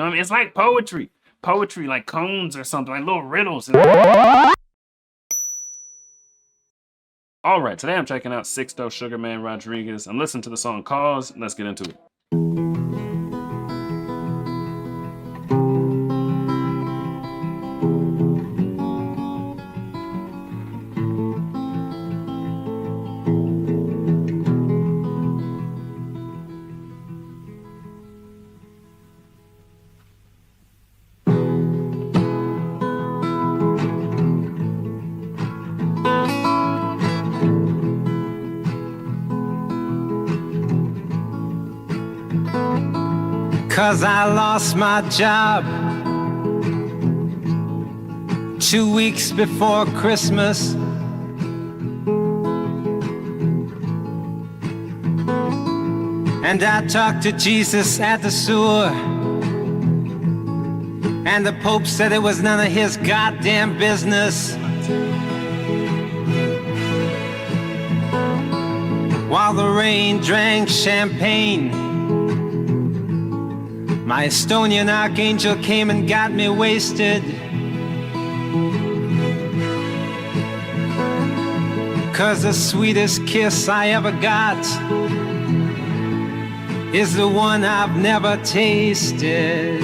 I mean, it's like poetry. Poetry, like cones or something, like little riddles. All right, today I'm checking out Sixto Sugarman Rodriguez. I'm listening to the song Cause. Let's get into it. Cause I lost my job 2 weeks before Christmas. And I talked to Jesus at the sewer, and the Pope said it was none of his goddamn business. While the rain drank champagne, my Estonian archangel came and got me wasted. Cause the sweetest kiss I ever got is the one I've never tasted.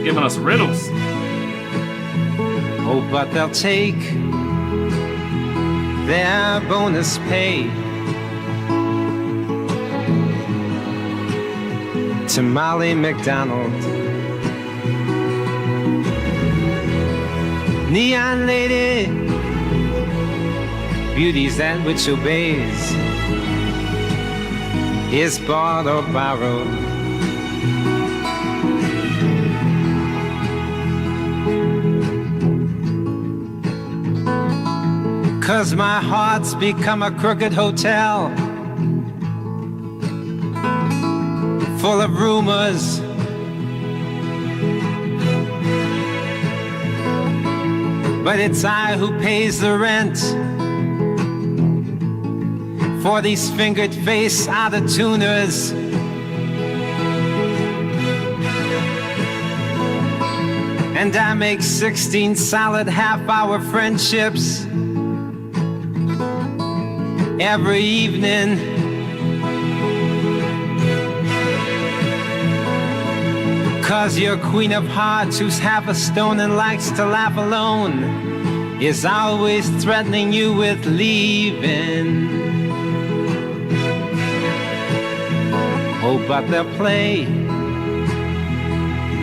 Giving us riddles. Oh, but they'll take their bonus pay to Molly McDonald. Neon lady, beauty's that which obeys, is bought or borrowed. Cause my heart's become a crooked hotel, full of rumors. But it's I who pays the rent for these fingered face out-of-tuners. And I make 16 solid half-hour friendships every evening. Cause your queen of hearts, who's half a stone and likes to laugh alone, is always threatening you with leaving. Oh, but they'll play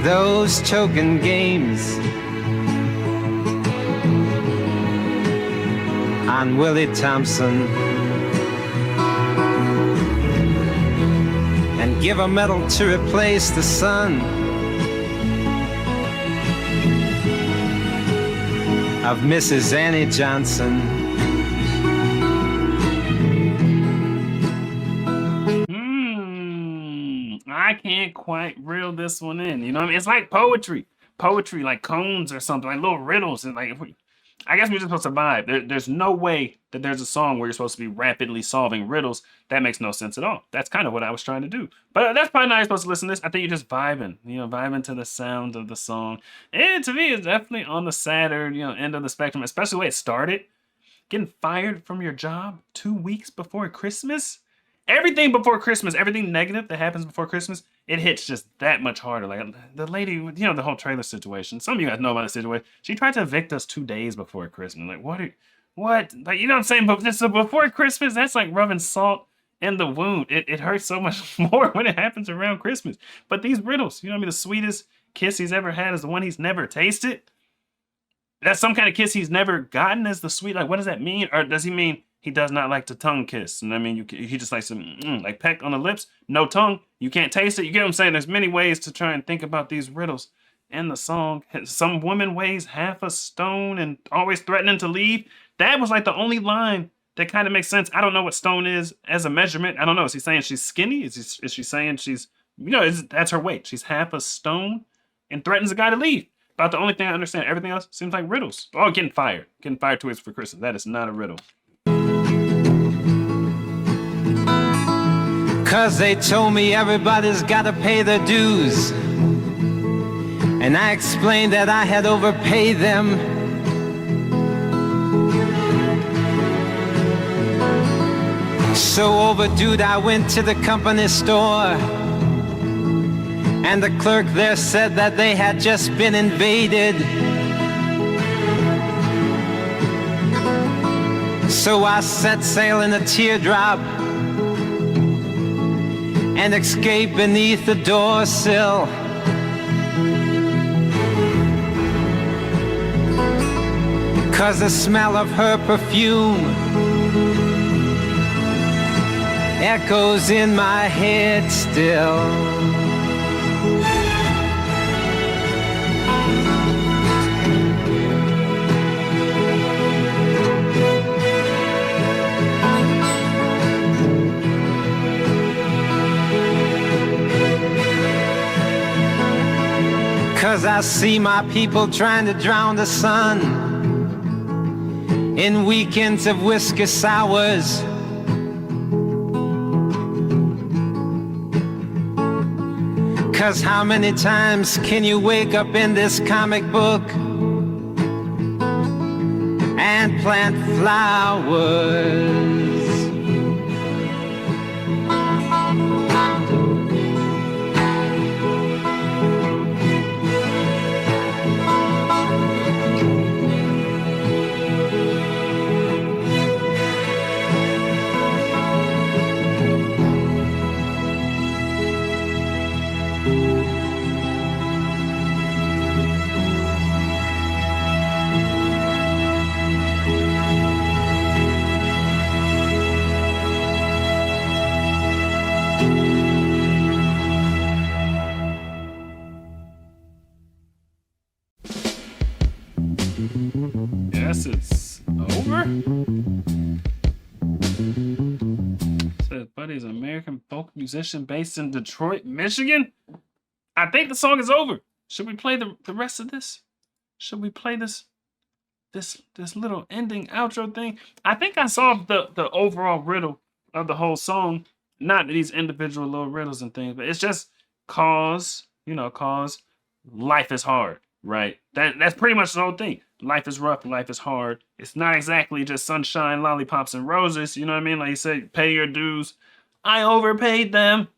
those choking games on Willie Thompson and give a medal to replace the sun of Mrs. Annie Johnson. I can't quite reel this one in. You know what I mean? It's like poetry. Poetry, like cones or something, like little riddles. And like, I guess we're just supposed to vibe. There's no way that there's a song where you're supposed to be rapidly solving riddles. That makes no sense at all. That's kind of what I was trying to do. But that's probably not how you're supposed to listen to this. I think you're just vibing, vibing to the sound of the song. And to me, it's definitely on the sadder, end of the spectrum, especially the way it started. Getting fired from your job 2 weeks before Christmas. Everything before Christmas, everything negative that happens before Christmas, it hits just that much harder. Like the lady, the whole trailer situation. Some of you guys know about the situation. She tried to evict us 2 days before Christmas. Like, what? Like, you know what I'm saying? But just before Christmas, that's like rubbing salt in the wound. It hurts so much more when it happens around Christmas. But these riddles, you know what I mean? The sweetest kiss he's ever had is the one he's never tasted. That's some kind of kiss he's never gotten as the sweet. Like, what does that mean? Or does he mean he does not like to tongue kiss? And I mean, he just likes to like peck on the lips, no tongue. You can't taste it. You get what I'm saying? There's many ways to try and think about these riddles in the song. Some woman weighs half a stone and always threatening to leave. That was like the only line that kind of makes sense. I don't know what stone is as a measurement. I don't know. Is he saying she's skinny? Is she saying she's, that's her weight? She's half a stone and threatens the guy to leave. About the only thing I understand. Everything else seems like riddles. Oh, getting fired. Getting fired 2 weeks for Christmas. That is not a riddle. Cause they told me everybody's gotta pay their dues. and I explained that I had overpaid them. So overdue, I went to the company store, and the clerk there said that they had just been invaded. So I set sail in a teardrop and escaped beneath the door sill. Cause the smell of her perfume echoes in my head still. Cause I see my people trying to drown the sun in weekends of whiskey sours. Cause how many times can you wake up in this comic book and plant flowers? Yes, it's over. Says Buddy's an American folk musician based in Detroit, Michigan. I think the song is over. Should we play the rest of this? Should we play this little ending outro thing? I think I solved the overall riddle of the whole song. Not these individual little riddles and things, but it's just cause life is hard, right? That's pretty much the whole thing. Life is rough, life is hard. It's not exactly just sunshine, lollipops, and roses. You know what I mean? Like you said, pay your dues. I overpaid them.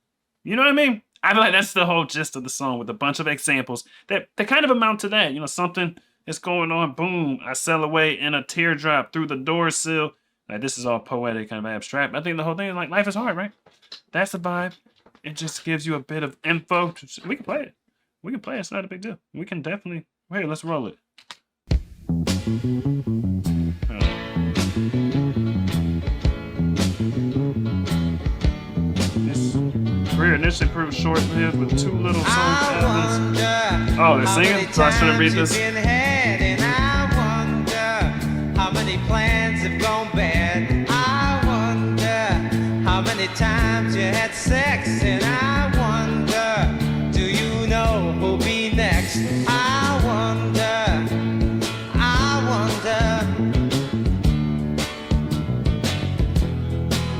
You know what I mean? I feel like that's the whole gist of the song with a bunch of examples that kind of amount to that. You know, something is going on. Boom, I sail away in a teardrop through the door sill. Like, this is all poetic, kind of abstract. I think the whole thing is like, life is hard, right? That's the vibe. It just gives you a bit of info. We can play it. We can play it. It's not a big deal. We can definitely. Wait, let's roll it. This career initially proved short-lived with 2 little songs. Oh, they're singing? So I shouldn't read this. And I wonder how many plans have gone bad. I wonder how many times you had sex. And I wonder, do you know who'll be next? I wonder.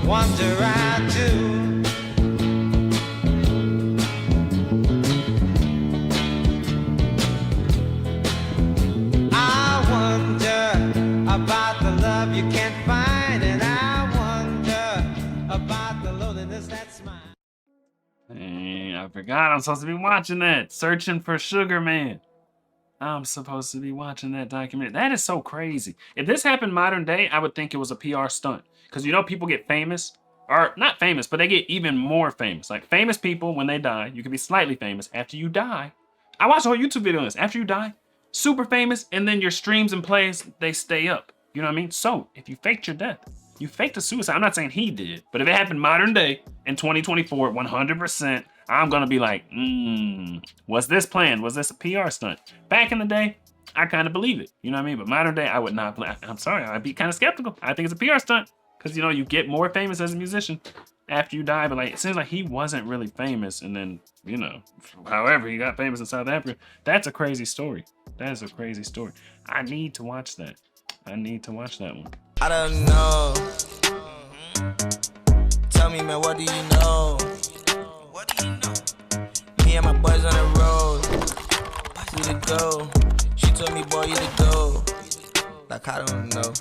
Wonder I do. I wonder about the love you can't find, and I wonder about the loneliness that's mine. Hey, I forgot I'm supposed to be watching that. Searching for Sugar Man. I'm supposed to be watching that documentary. That is so crazy. If this happened modern day, I would think it was a PR stunt. Because you know people get famous, or not famous, but they get even more famous. Like famous people, when they die, you can be slightly famous. After you die, I watched a whole YouTube video on this. After you die, super famous, and then your streams and plays, they stay up. You know what I mean? So if you faked your death, you faked a suicide. I'm not saying he did, but if it happened modern day in 2024, 100%, I'm gonna be like, was this planned? Was this a PR stunt? Back in the day, I kind of believe it. You know what I mean? But modern day, I would not. I'm sorry, I'd be kind of skeptical. I think it's a PR stunt because you know you get more famous as a musician after you die. But like it seems like he wasn't really famous, and then you know, however he got famous in South Africa. That's a crazy story. That is a crazy story. I need to watch that. I need to watch that one. I don't know. Tell me, man, what do you know? What do you know? Me and my boys on the road. me to go. She told me, boy, you to go. Like, I don't know.